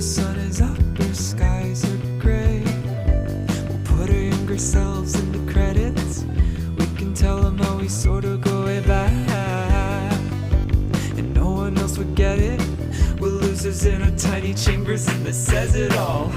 sun is up, our skies are gray. We'll put our younger selves in the credits. We can tell them how we sort of go way back, and no one else would get it. We're losers in our tiny chambers, and this says it all.